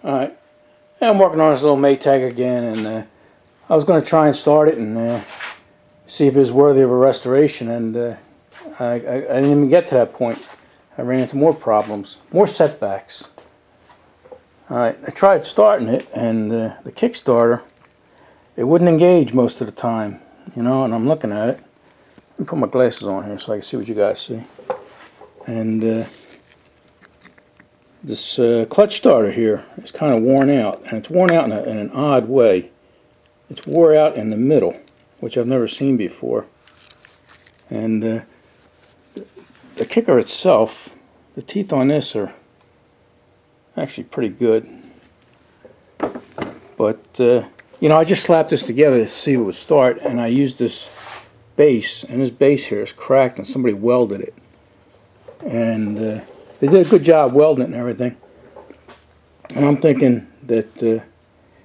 Alright, I'm working on this little Maytag again, and I was going to try and start it and see if it was worthy of a restoration, and I didn't even get to that point. I ran into more problems, more setbacks. Alright, I tried starting it, and the Kickstarter, it wouldn't engage most of the time, you know, and I'm looking at it. Let me put my glasses on here so I can see what you guys see. And this clutch starter here is kind of worn out, and it's worn out in an odd way. It's wore out in the middle, which I've never seen before. And the kicker itself, the teeth on this are actually pretty good. But you know, I just slapped this together to see what would start, and I used this base, and this base here is cracked, and somebody welded it. And they did a good job welding it and everything. And I'm thinking that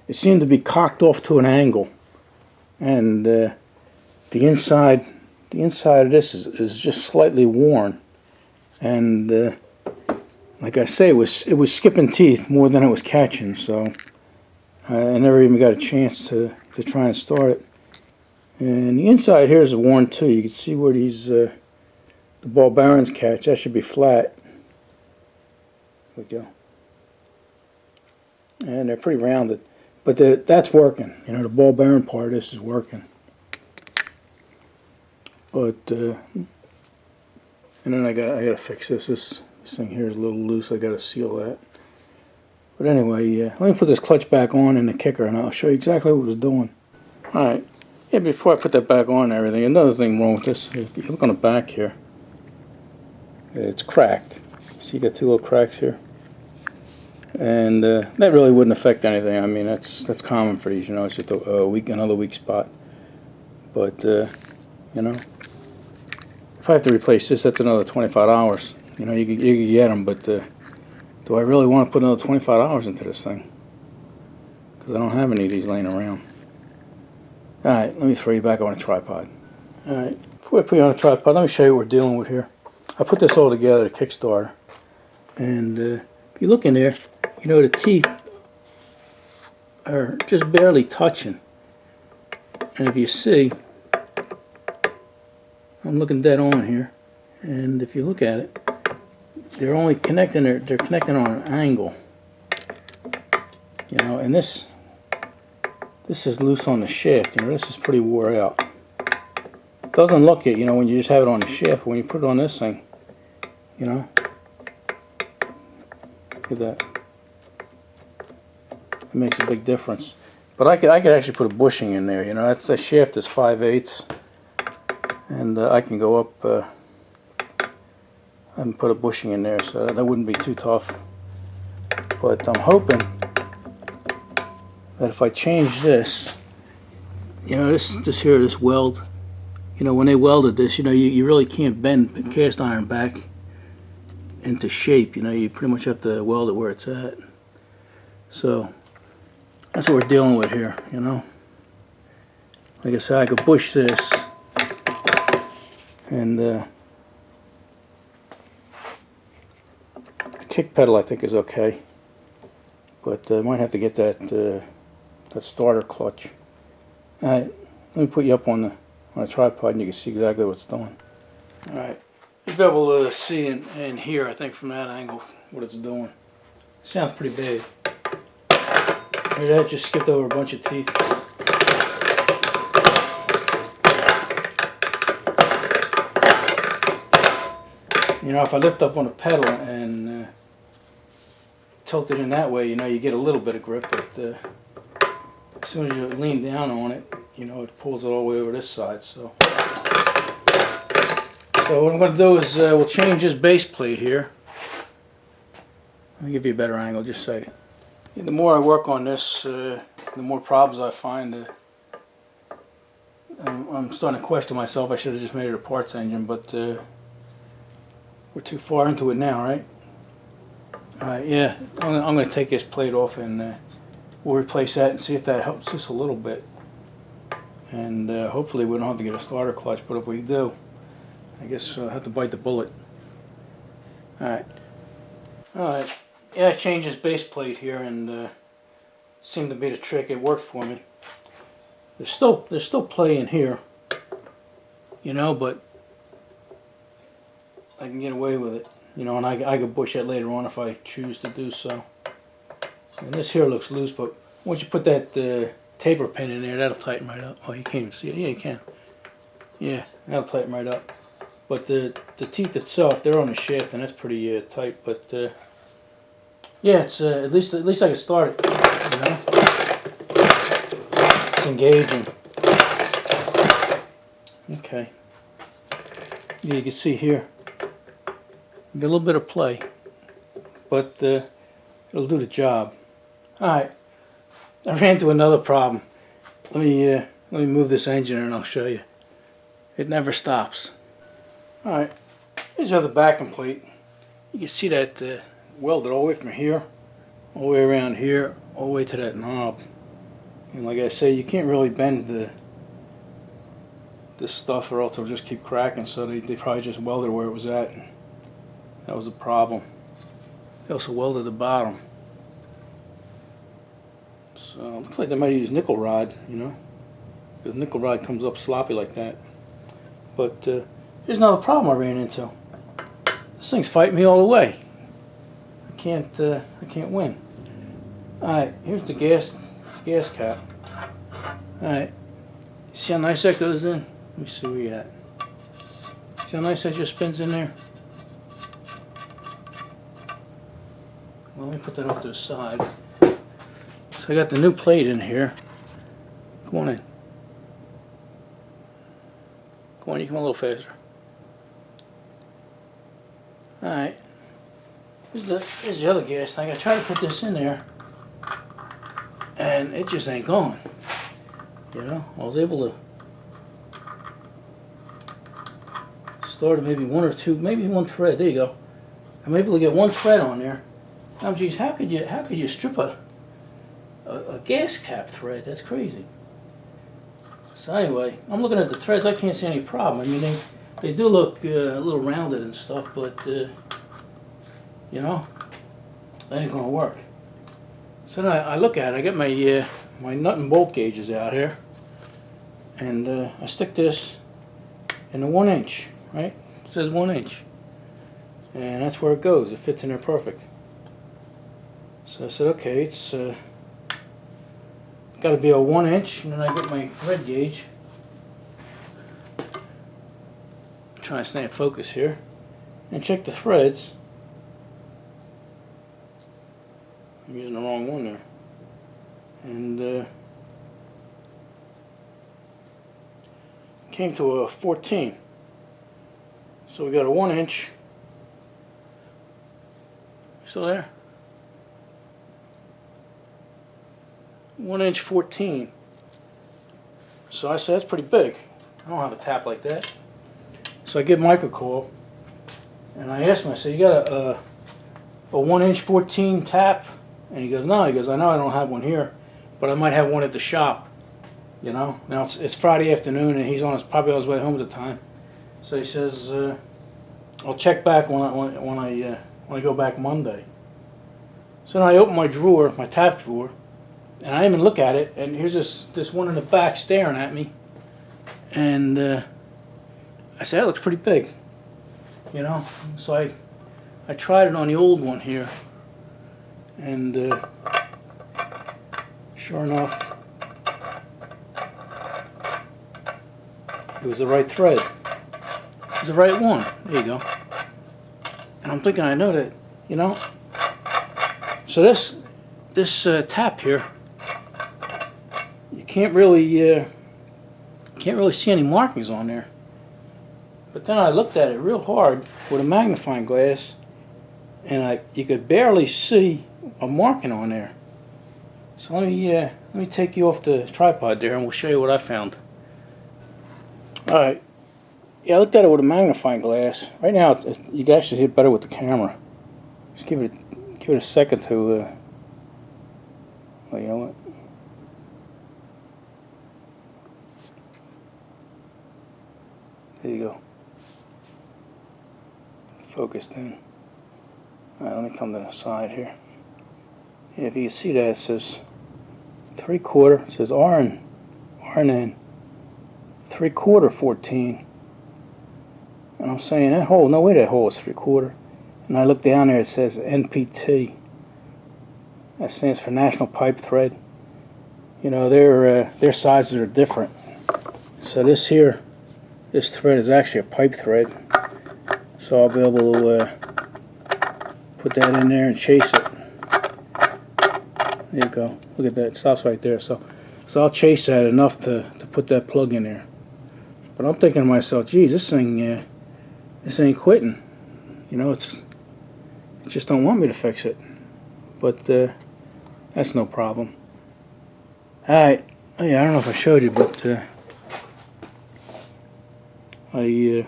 it seemed to be cocked off to an angle, and the inside of this is just slightly worn. And like I say, it was skipping teeth more than it was catching. So I never even got a chance to try and start it. And the inside here is worn too. You can see where these the ball bearings catch. That should be flat. There we go. And they're pretty rounded, but that's working. You know, the ball bearing part of this is working. But and then I gotta fix this. This thing here is a little loose. I gotta seal that. But anyway, let me put this clutch back on and the kicker, and I'll show you exactly what it was doing. All right. Yeah, before I put that back on and everything, another thing wrong with this, if you look on the back here, it's cracked. See, you got two little cracks here. And that really wouldn't affect anything. I mean, that's common for these, you know, it's just another weak spot. But, you know, if I have to replace this, that's another $25. You know, you could get them, but do I really want to put another $25 into this thing? Because I don't have any of these laying around. Alright, let me throw you back on a tripod. Alright, before I put you on a tripod, let me show you what we're dealing with here. I put this all together, the Kickstarter. And if you look in there, you know, the teeth are just barely touching. And if you see, I'm looking dead on here. And if you look at it, they're only connecting, they're connecting on an angle. You know, and this is loose on the shaft. You know, this is pretty wore out. It doesn't look it, you know, when you just have it on the shaft, but when you put it on this thing, you know, look at that. It makes a big difference. But I could actually put a bushing in there. You know, that shaft is 5/8, and I can go up and put a bushing in there, so that wouldn't be too tough. But I'm hoping that if I change this, you know, this weld, you know, when they welded this, you know, you really can't bend cast iron back into shape. You know, you pretty much have to weld it where it's at. So that's what we're dealing with here, you know. Like I said, I could bush this, and the kick pedal I think is okay, but I might have to get that starter clutch. Alright, let me put you up on a tripod and you can see exactly what it's doing. Alright, you'll be able to see and hear, I think, from that angle what it's doing. Sounds pretty big. Hear that? Just skipped over a bunch of teeth. You know, if I lift up on the pedal and tilt it in that way, you know, you get a little bit of grip, but as soon as you lean down on it, you know, it pulls it all the way over this side. So what I'm going to do is we'll change this base plate here. Let me give you a better angle, just a second. The more I work on this, the more problems I find. I'm starting to question myself. I should have just made it a parts engine, but we're too far into it now, right? Alright, yeah, I'm going to take this plate off and we'll replace that and see if that helps just a little bit. And hopefully we don't have to get a starter clutch, but if we do, I guess I'll have to bite the bullet. Alright. Yeah, I changed this base plate here, and seemed to be the trick. It worked for me. There's still play in here, you know, but I can get away with it, you know, and I could bush that later on if I choose to do so. And this here looks loose, but once you put that taper pin in there, that'll tighten right up. Oh, you can't even see it. Yeah, you can. Yeah, that'll tighten right up. But the teeth itself, they're on the shaft, and that's pretty tight. But yeah, it's at least I can start it. You know, it's engaging. Okay. Yeah, you can see here. Get a little bit of play, but it'll do the job. All right. I ran into another problem. Let me move this engine and I'll show you. It never stops. All right. Here's the other backing plate. You can see that welded all the way from here, all the way around here, all the way to that knob. And like I say, you can't really bend this stuff or else it'll just keep cracking. So they probably just welded where it was at. That was the problem. They also welded the bottom. So it looks like they might use nickel rod, you know, because nickel rod comes up sloppy like that. But here's another problem I ran into. This thing's fighting me all the way. I can't win. All right, here's the gas cap. All right, see how nice that goes in? Let me see where you're at. See how nice that just spins in there? Well, let me put that off to the side. So I got the new plate in here. Come on in. Come on, you come a little faster. Alright. Here's the other gas tank. I tried to put this in there, and it just ain't going. You know, I was able to start maybe one or two, maybe one thread. There you go. I'm able to get one thread on there. Now, geez, how could you strip a gas cap thread? That's crazy. So anyway, I'm looking at the threads. I can't see any problem. I mean, they do look a little rounded and stuff, but you know, that ain't gonna work. So then I look at it. I get my my nut and bolt gauges out here, and I stick this in the 1 inch. Right? It says 1 inch, and that's where it goes. It fits in there perfect. So I said, okay, it's got to be a 1 inch, and then I get my thread gauge. Try and stay in focus here, and check the threads. I'm using the wrong one there, and came to a 14. So we got a 1 inch. Still there? 1 inch 14. So I said that's pretty big. I don't have a tap like that. So I give Mike a call, and I asked him. I said, "You got a 1 inch 14 tap?" And he goes, "No." He goes, "I know I don't have one here, but I might have one at the shop." You know. Now it's Friday afternoon, and he's probably on his way home at the time. So he says, "I'll check back when I go back Monday." So then I open my drawer, my tap drawer. And I even look at it, and here's this one in the back staring at me. And I said, that looks pretty big. You know? So I tried it on the old one here. And sure enough, it was the right thread. It was the right one. There you go. And I'm thinking, I know that, you know. So this tap here, can't really see any markings on there. But then I looked at it real hard with a magnifying glass, and you could barely see a marking on there. So let me take you off the tripod there, and we'll show you what I found. All right. Yeah, I looked at it with a magnifying glass. Right now, you can actually see it better with the camera. Just give it a second to. Well, you know what? There you go. Focused in. Alright, let me come to the side here. And if you can see that, it says 3/4. It says RN 3/4 14. And I'm saying that hole, no way that hole is 3/4. And I look down there, it says NPT. That stands for National Pipe Thread. You know, their sizes are different. So this thread is actually a pipe thread. So I'll be able to put that in there and chase it. There you go. Look at that. It stops right there. So I'll chase that enough to put that plug in there. But I'm thinking to myself, geez, this ain't quitting. You know, it just don't want me to fix it. But that's no problem. Alright. Oh, yeah, I don't know if I showed you, but I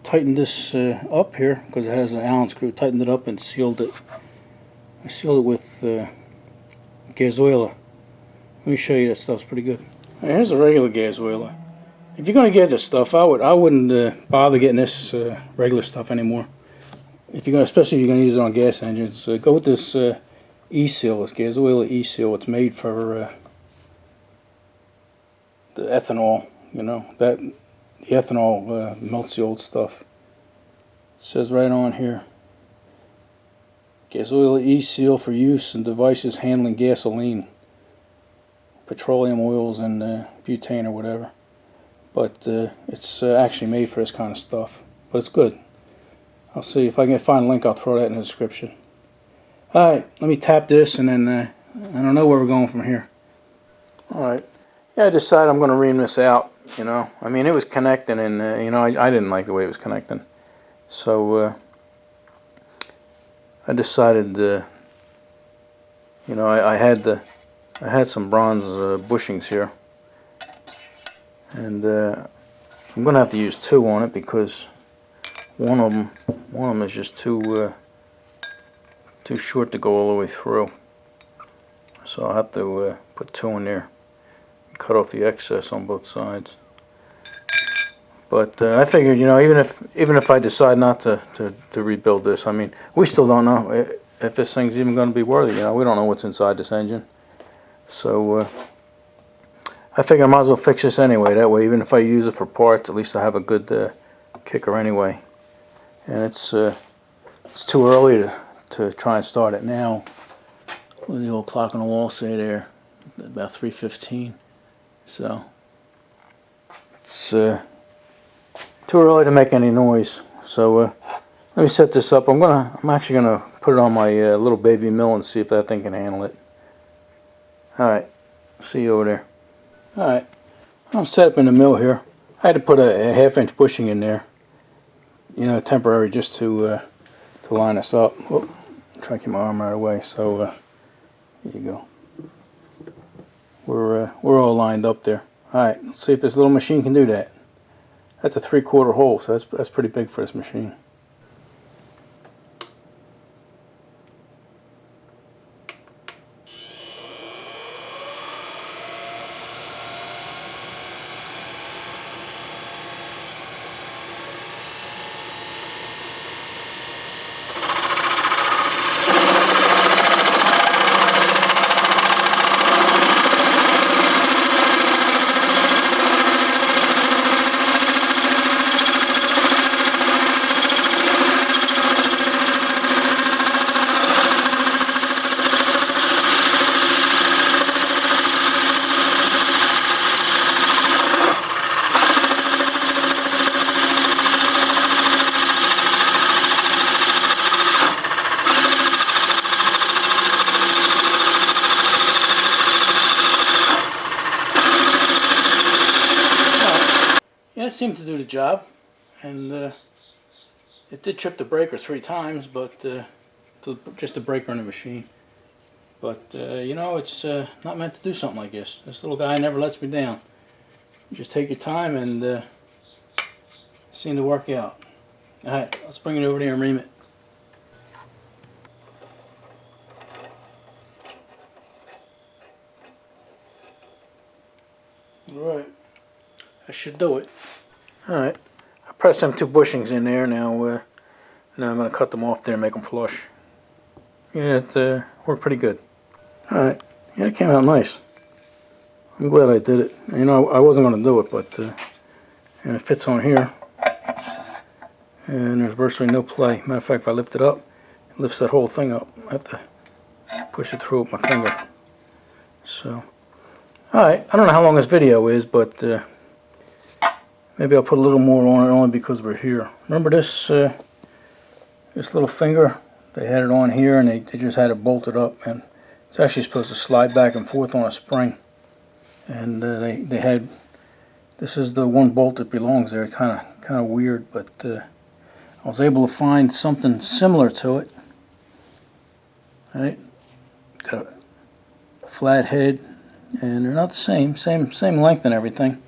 tightened this up here because it has an Allen screw. Tightened it up and sealed it. I sealed it with gasoil. Let me show you, that stuff's pretty good. Right, here's a regular gasoil. If you're going to get this stuff, I wouldn't bother getting this regular stuff anymore. If you're going, especially if you're going to use it on gas engines, go with this E-Seal. This gasoil E-Seal. It's made for the ethanol. You know, that the ethanol melts the old stuff. It says right on here, gasoil E-Seal for use in devices handling gasoline, petroleum oils, and butane or whatever. But it's actually made for this kind of stuff. But it's good. I'll see if I can find a link. I'll throw that in the description. Alright, let me tap this, and then I don't know where we're going from here. Alright, yeah, I decided I'm going to ream this out. You know, I mean, it was connecting, and you know, I didn't like the way it was connecting. So I decided, you know, I had some bronze bushings here, and I'm going to have to use two on it because one of them is just too short to go all the way through. So I'll have to put two in there, cut off the excess on both sides. But I figured, you know, even if I decide not to rebuild this, I mean, we still don't know if this thing's even going to be worthy. You know, we don't know what's inside this engine. So I figure I might as well fix this anyway. That way, even if I use it for parts, at least I have a good kicker anyway. And it's too early to try and start it now. What does the old clock on the wall say there? About 3:15. So it's too early to make any noise. So let me set this up. I'm actually gonna put it on my little baby mill and see if that thing can handle it. All right, see you over there. All right, I'm set up in the mill here. I had to put a 1/2-inch bushing in there, you know, temporary, just to line us up. Whoop, try to keep my arm right away. So there you go. We're all lined up there. All right, let's see if this little machine can do that. That's a 3/4 hole, so that's pretty big for this machine. Yeah, it seemed to do the job, and it did trip the breaker 3 times, but just the breaker in the machine. But you know, it's not meant to do something like this. This little guy never lets me down. You just take your time, and it seemed to work out. All right, let's bring it over there and ream it. All right. I should do it. Alright, I pressed them 2 bushings in there. Now I'm going to cut them off there and make them flush. Yeah, it worked pretty good. Alright, yeah, it came out nice. I'm glad I did it. You know, I wasn't going to do it, but and it fits on here. And there's virtually no play. Matter of fact, if I lift it up, it lifts that whole thing up. I have to push it through with my finger. So, alright, I don't know how long this video is, but maybe I'll put a little more on it only because we're here. Remember this this little finger? They had it on here and they just had it bolted up, and it's actually supposed to slide back and forth on a spring. And they had, this is the one bolt that belongs there. Kind of weird, but I was able to find something similar to it. Right, got a flat head, and they're not the same length and everything.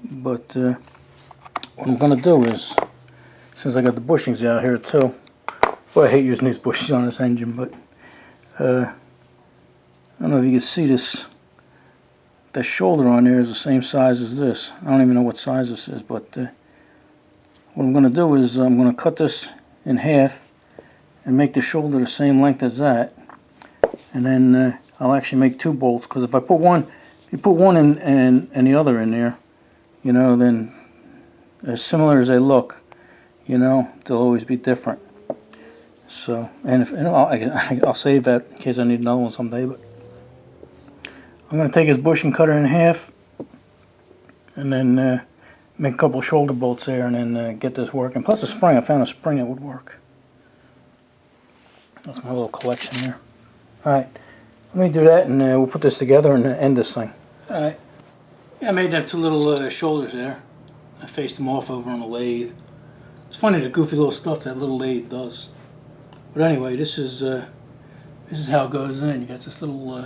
But what I'm going to do is, since I got the bushings out here too, well, I hate using these bushings on this engine, but I don't know if you can see this. The shoulder on there is the same size as this. I don't even know what size this is, but what I'm going to do is I'm going to cut this in half and make the shoulder the same length as that, and then I'll actually make two bolts, because if I put one, if you put one in and the other in there, you know, then as similar as they look, you know, they'll always be different. So, and I'll save that in case I need another one someday. But I'm going to take his bushing cutter in half, and then make a couple shoulder bolts there, and then get this working. Plus a spring. I found a spring that would work. That's my little collection there. Alright, let me do that, and we'll put this together and end this thing. Alright, yeah, I made them two little shoulders there. I faced them off over on the lathe. It's funny the goofy little stuff that little lathe does. But anyway, this is how it goes in. You got this little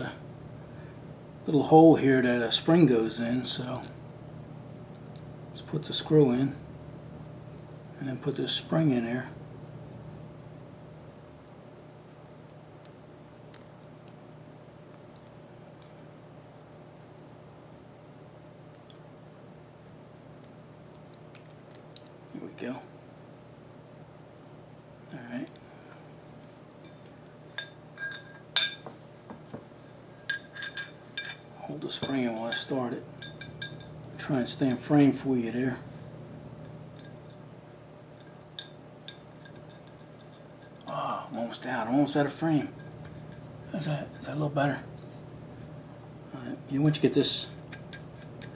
little hole here that a spring goes in. So let's put the screw in, and then put this spring in there. There we go. Alright. Hold the spring in while I start it. Try and stay in frame for you there. Oh, I'm almost out. I'm almost out of frame. How's that? Is that a little better? Alright. Once you get this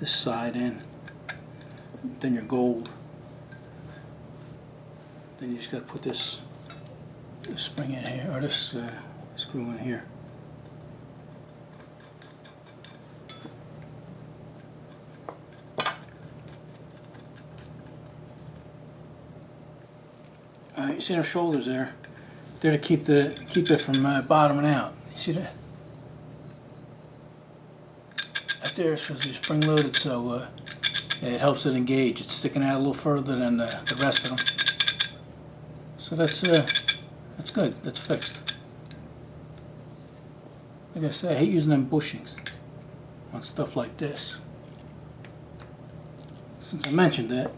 side in, then you're gold. Then you just got to put this spring in here, or this screw in here. Alright, you see their shoulders there? They're to keep it from bottoming out. You see that? That there is supposed to be spring loaded, so yeah, it helps it engage. It's sticking out a little further than the rest of them. So that's good. That's fixed. Like I say, I hate using them bushings on stuff like this. Since I mentioned that,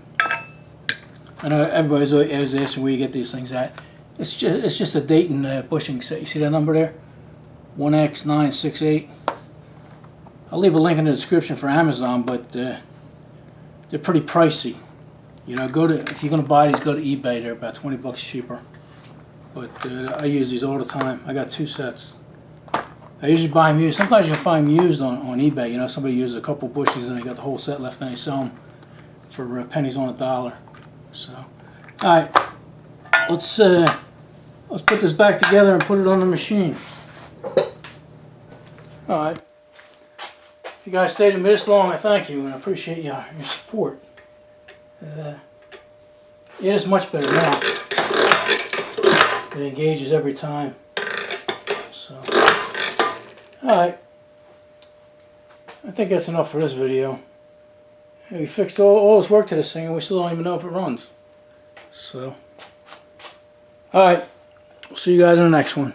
I know everybody's always asking where you get these things at. It's just a Dayton bushing set. You see that number there? 1X968. I'll leave a link in the description for Amazon, but they're pretty pricey. You know, if you're gonna buy these, go to eBay. They're about 20 bucks cheaper. But I use these all the time. I got two sets. I usually buy them used. Sometimes you can find them used on eBay. You know, somebody uses a couple bushings and they got the whole set left, and they sell them for pennies on a dollar. So, all right, let's put this back together and put it on the machine. All right. If you guys stayed with me this long, I thank you and I appreciate your support. It is much better now. It engages every time. So, alright. I think that's enough for this video. We fixed all this work to this thing and we still don't even know if it runs. So, alright. We'll see you guys in the next one.